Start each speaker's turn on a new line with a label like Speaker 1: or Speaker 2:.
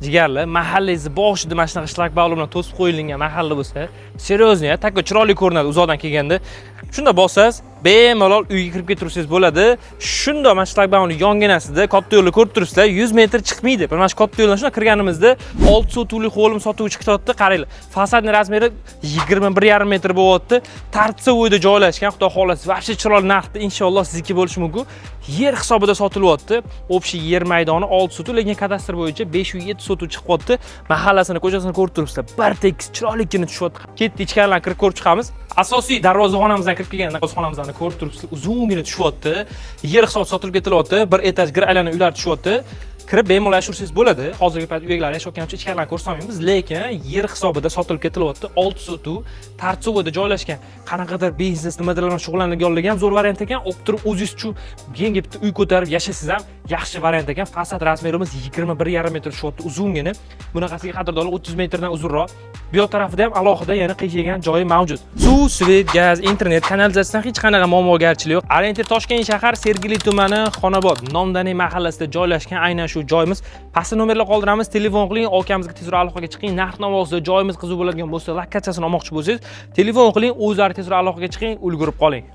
Speaker 1: jigarlar, mahallangizni boshida mana shunaqa shlagbaum bilan to'sib qo'yilgan mahalla bo'lsa, seryozni, takka chiroyli ko'rinadi uzoqdan kelganda. Shunda bosasiz, bemalol uyga kirib ketursangiz bo'ladi. Shunda mana shlagbaumning yonginasida katta yo'lni ko'rib turibsizlar, 100 metr chiqmaydi. Mana shu katta yo'ldan shuna kirganimizda 6 sotuvlik hovlim sotuvchi chiqyapti. Qaranglar, fasadning razmeri 21,5 metr bo'lyapti. Tartsovoyda joylashgan, xudo xolasa, vobshe chiroyli narxda inshaalloh sizniki bo'lishi mumkin. Yer hisobida sotilyapti. Общий yer maydoni 6 sotuv, lekin kadastr bo'yicha 507 sotuv chiqyapti. Mahallasini, ko'chasini ko'rib turibsizlar. Bir tekis chiroyligini tushyapti. Ketdi ichkaridan kirib ko'rib chiqamiz. Asosiy darvozaxonamizdan kirib kelgan darvozaxonamizni ko'rib turibsizlar. Uzungina tushyapti. Yer hisobida sotilib ketilyapti. Bir etaj gir aylanib uylar tushyapti. Kirib bemalol yashursangiz bo'ladi. Hozirgi payt uy egalari yashayotgan uchun ichkaridan ko'rsatmaymiz, lekin yer hisobida sotilib ketilyapti. 6 sotuv, Tartsovoda joylashgan. Qanaqadir biznes nimalar bilan shug'ullanganligi ham zo'r variant ekan. O'qib turib o'zingiz uchun yangi bitta uy ko'tarib yashaysiz ham yaxshi variant ekan. Fasad razmerimiz 21,5 metr tushyapti, uzungina. Bunaqasiga qadrdonlar 30 metrdan uzunroq. Bu yoq tarafida ham alohida yana qiyshigan joyi mavjud. Suv, svet, gaz, internet, kanalizatsiyadan hech qanaqa muammogarchilik yo'q. Orientir Toshkent shahar, Sergeli tumani, Xonobod nomdani mahallasida joylashgan aynan shu joyimiz. Pastda nomerlar qoldiramiz, telefon qiling, okamizga tezroq aloqaga chiqing. Narx-navosida joyimiz qiziq bo'ladigan bo'lsa, lokatsiyasini olmoqchi bo'lsangiz, telefon qiling, o'zlari tezroq aloqaga chiqing, ulgurib qoling.